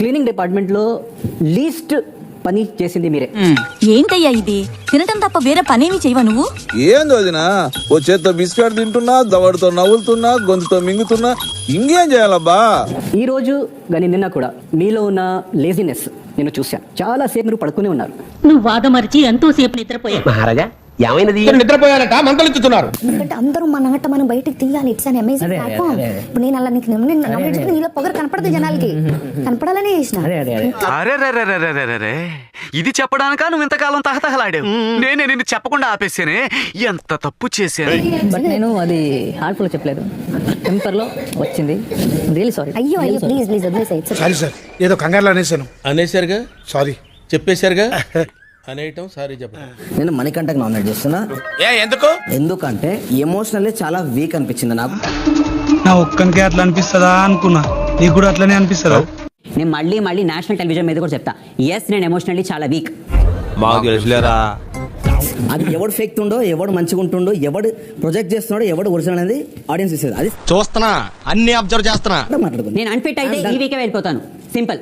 Cleaning department లో least పని చేసింది మీరే. ఏంటయ్యా ఇది? తినటం తప్ప వేరే పనేమి చేయవా నువ్వు? ఏంది వదినా, ఓ చేత్తో బిస్కెట్ తింటున్నా, దవడతో నవ్వులుతున్నా, గొంతుతో మింగుతున్నా, ఇంకేం చేయాలబ్బా? ఈ రోజు కానీ నిన్న కూడా మీలో ఉన్న లేజినెస్ నేను చూశాను. చాలా సేపు మీరు పడుకునే ఉన్నారు. నువ్వు వాదమరిచి ఎంతోసేపు నిద్రపోయావు. మహారాజా ఏమైనది? నిద్రపోయారట, మంతలిస్తున్నారు. ఎందుకంటే అందరూ మన ఆట మనం బయటకు తీయాలి. It's an amazing platform. ఇప్పుడు నేను అలా నీలో పొగరు కనపడదు, జనాలకి కనపడాలనే చేసిన. అరే ఇది చెప్పడానికా నువ్వు ఇంతకాలం తహతహలాడావు? నేనే నిన్ను చెప్పకుండా ఆపేసానే, ఎంత తప్పు చేశాను. బట్ నేను అది హార్ట్ఫుల్ చెప్పలేదు, టెంపర్ లో వచ్చింది. Really sorry. అయ్యో అయ్యో ప్లీజ్ ప్లీజ్ వదిలేసాయి. సారీ సార్, ఏదో కంగారులో అనేసాను. అనేసారుగా, సారీ చెప్పేశారుగా. అనేయటం సారీ చెప్పండి. నేను మణికంఠకు నామినేట్ చేస్తున్నా. ఎందుకంటే ఎమోషనల్లీ చాలా వీక్ అనిపించింది నాకు. నా ఒక్కనికే అట్లా అనిపిస్తుందా అనుకున్నా, నీకు కూడా అట్లనే అనిపిస్తుందా? నేను మళ్ళీ నేషనల్ టెలివిజన్ మీద కూడా చెప్తా, ఎస్ నేను ఎమోషనల్లీ చాలా వీక్. మాకు తెలుసులేరా. అది ఎవడు ఫేక్ ఉండో, ఎవడు మంచిగా ఉంటుండో, ఎవడు ప్రొజెక్ట్ చేస్తున్నాడో, ఎవడు ఒరిజినల్ అనేది ఆడియన్స్ ఇస్తుంది. అది చూస్తున్నా, అన్ని అబ్జర్వ్ చేస్తున్నా. మాట్లాడుకుంది. నేను అన్ఫిట్ అయితే ఈ వీకే వెళ్ళిపోతాను, సింపుల్.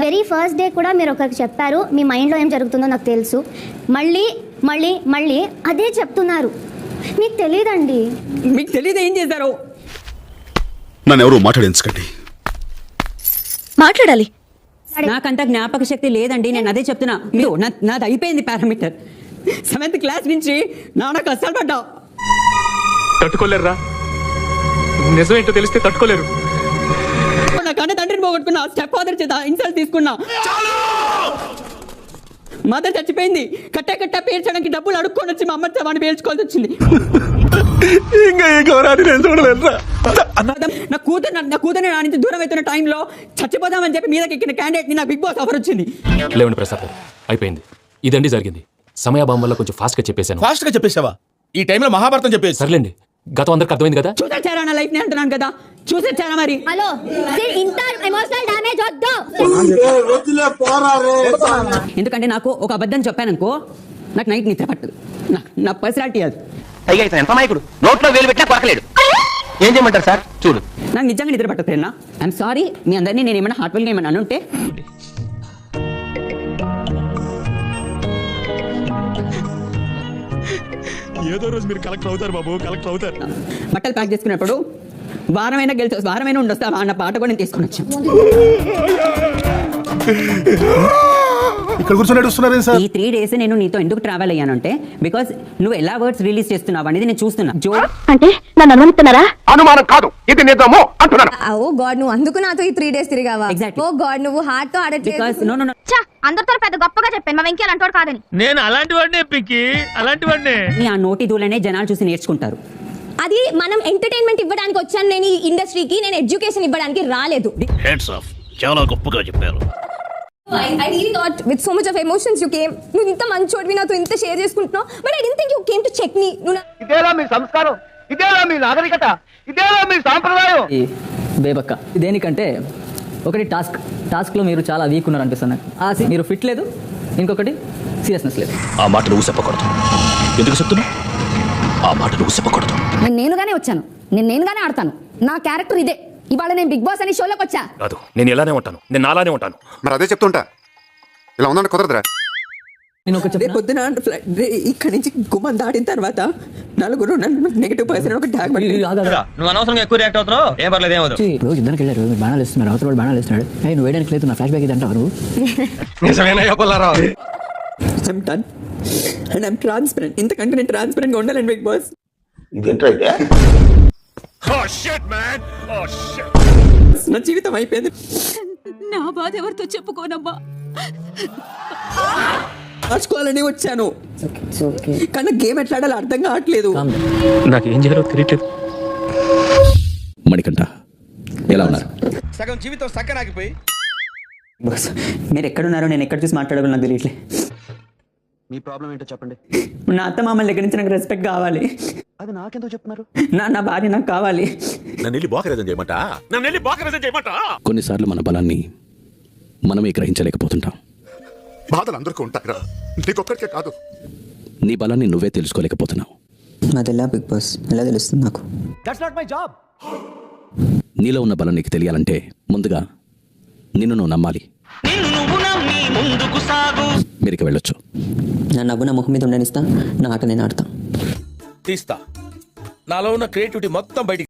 వెరీ ఫస్ట్ డే కూడా మీరు ఒకరికి చెప్పారు, మీ మైండ్లో ఏం జరుగుతుందో నాకు తెలుసు. మళ్ళీ మళ్ళీ మళ్ళీ అదే చెప్తున్నారు. మీకు తెలియదండి. మీకు తెలియదు ఏం చేశారు? నన్ను ఎవరు మాట్లాడించకండి. మాట్లాడాలి. నాకంత జ్ఞాపక శక్తి లేదండి, నేను అదే చెప్తున్నా. మీరు నాది అయిపోయింది పారామీటర్. 7th క్లాస్ నుంచి నాన్న కష్టాలు పడ్డా. తట్టుకోలేరురా, నిజమేంటో తెలిస్తే తట్టుకోలేరు. నా కన్న తండ్రిని పోగొట్టుకున్నా, స్టెప్ ఫాదర్ చేత ఇన్సల్ట్ తీసుకున్నా. మదర్ చచ్చిపోయింది, కట్టా పేర్చడానికి డబ్బులు అడుక్కొని వచ్చి మా అమ్మ వాడిని పేర్చుకోవాల్సి వచ్చింది. ఇంకా ఈ గౌరవాన్ని నేను చూడలేదురా. నా కూతురు నా నుంచి దూరం అవుతున్న టైంలో చచ్చిపోదామని చెప్పి మీదకి ఎక్కిన క్యాండిడేట్ ని నాకు బిగ్ బాస్ ఆఫర్ వచ్చింది. లేవండి ప్రసాద్ గారు, అయిపోయింది. ఇదండి జరిగింది. సమయాభావం వల్ల కొంచెం ఫాస్ట్ గా చెప్పేశాను. ఫాస్ట్ గా చెప్పేశావా? ఈ టైంలో మహాభారతం చెప్పేసి. సర్లేండి, గతం అందరికి అర్థమైంది కదా. చూసారా నా లైఫ్ ని అంటున్నాను కదా, చూసారా మరి. హలో, ఇంత ఎమోషనల్ డ్యామేజ్ వద్దు. ఎందుకంటే నాకు ఒక అబద్ధం చెప్పాను అనుకో, నాకు నైట్ నిద్ర పట్టదు. నా పర్సనాలిటీ అది. పైగా ఇతను ఎంత మాయకుడు, నోట్లో వేలు పెట్టినా కొరకలేడు. ఏం చేయమంటారు సార్? చూడు, నాకు నిజంగా నిద్ర పట్టదు. ఐఎమ్ సారీ, మీ అందరినీ నేను ఏమైనా హార్ట్ఫుల్గా ఏమైనా అనుంటే. ఏదో రోజు మీరు కలెక్టర్ అవుతారు బాబు, కలెక్టర్ అవుతారు. బట్టలు ప్యాక్ చేసుకున్నప్పుడు వారమైనా ఉండొస్తా అన్న పాట కూడా నేను తీసుకుని వచ్చాను. ఇక్కడ కూర్చొని నడుస్తున్నారే సార్. ఈ 3 days నేను నీతో ఎందుకు ట్రావెల్ అయ్యానంటే, బికాస్ నువ్వు ఎలా వర్డ్స్ రిలీజ్ చేస్తున్నావు అనేది నేను చూస్తున్నా. అంటే నన్ను అనుమానిస్తున్నారా? అనుమానం కాదు, ఇది నిజము అంటున్నాను. ఓ గాడ్, నువ్వు అందుకు నాతో ఈ 3 days తిరిగావా? Exactly. ఓ గాడ్, నువ్వు హార్ట్ తో ఆడట్లేదు. బికాస్ నో అందరితో పెద్ద గొప్పగా చెప్పాను, మా వెంకీ అలాంటి కాదని. నేను అలాంటి వాడినే పిక్కి, అలాంటి వాడినే. ఆ నోటి దూలనే జనాలు చూసి నేర్చుకుంటారు. అది మనం ఎంటర్టైన్మెంట్ ఇవ్వడానికి వచ్చాను నేను ఈ ఇండస్ట్రీకి, నేను ఎడ్యుకేషన్ ఇవ్వడానికి రాలేదు. హెడ్స్ ఆఫ్, చాలా గొప్పగా చెప్పారు. I really thought with so much of emotions you came. నువ్వు ఇంత మంచోడివి, నాతో ఇంత షేర్ చేసుకుంటున్నావు. But I didn't think you came to check me. ఇదేలా మీ సంస్కారం, ఇదేలా మీ నాగరికత, ఇదేలా మీ సాంప్రదాయం. బేబక్క దేనికంటే, ఒకటి టాస్క్ లో మీరు చాలా వీక్ ఉన్నారు అనిపిస్తుంది నాకు. మీరు ఫిట్ లేదు, ఇంకొకటి సీరియస్నెస్ లేదు. ఆ మాట నువ్వు చెప్పకూడదు. ఎందుకు చెప్తున్నా? ఆ మాట నువ్వు చెప్పకూడదు. నేనుగానే వచ్చాను, నేనుగానే ఆడతాను. నా క్యారెక్టర్ ఇదే. ఇవాళ నేను బిగ్ బాస్ అనే షోలోకి వచ్చా. కాదు, నేను ఇలానే ఉంటాను, నేను అలానే ఉంటాను. మరి అదే చెప్తుంటా, ఇలా ఉందంటే కుదరదురా. నేను ఒక పొద్దున ఇక్కడ నుంచి గుమ్మం దాటిన తర్వాత నలుగురు నన్ను నెగిటివ్ పర్సన్ ఒక ట్యాగ్ నువ్వు అనవసరంగా ఎక్కువ రియాక్ట్ అవుతావు. ఏం పర్లేదు, ఏమవుతుంది. రోజు ఇద్దరికి వెళ్ళారు, మీరు బాణాలు ఇస్తున్నారు, అవతల వాళ్ళు బాణాలు ఇస్తున్నాడు. నువ్వు వేయడానికి లేదు, నా ఫ్లాష్ బ్యాక్ ఇది అంటారు. I'm done. And I'm transparent. ఇంతకంటే నేను ట్రాన్స్పరెంట్ గా ఉండాలని బిగ్ బాస్. నా జీవితం అయిపోయింది. నా బాధ ఎవరితో చెప్పుకోనమ్మా. మార్చుకోవాలని వచ్చాను, కానీ గేమ్ ఎట్లా ఆడాలో అర్థం కావట్లేదు. నాకు ఏం చేయాలో తెలియట్లేదు. మణికంఠ ఎలా ఉన్నారు? సగం జీవితం సక్కనాగిపోయి. బస్ మీరు ఎక్కడున్నారో నేను ఎక్కడ చూసి మాట్లాడాలో నాకు తెలియట్లేదు. మీ ప్రాబ్లం ఏంటో చెప్పండి. నా అత్త మామల దగ్గర నుంచి నాకు రెస్పెక్ట్ కావాలి. అది నాకెందుకు చెప్తున్నారు? నా భార్య నాకు కావాలి. కొన్నిసార్లు మన బలాన్ని మనమే గ్రహించలేకపోతుంటాం. బాధలు అందరికీ ఉంటాయిరా, నీకొక్కడికే కాదు. నీ బలాన్ని నువ్వే తెలుసుకోలేకపోతున్నావు. అదెలా బిగ్ బాస్ ఎలా తెలుస్తుంది నాకు? That's not my job. నీలో ఉన్న బలం నీకు తెలియాలంటే ముందుగా నిన్ను నువ్వు నమ్మాలి. మీరికి వెళ్ళొచ్చు. నా నవ్వు నా ముఖం మీద ఉండనిస్తా, నా ఆట నేను ఆడతా. తీస్తా. నాలో ఉన్న క్రియేటివిటీ మొత్తం బయటికి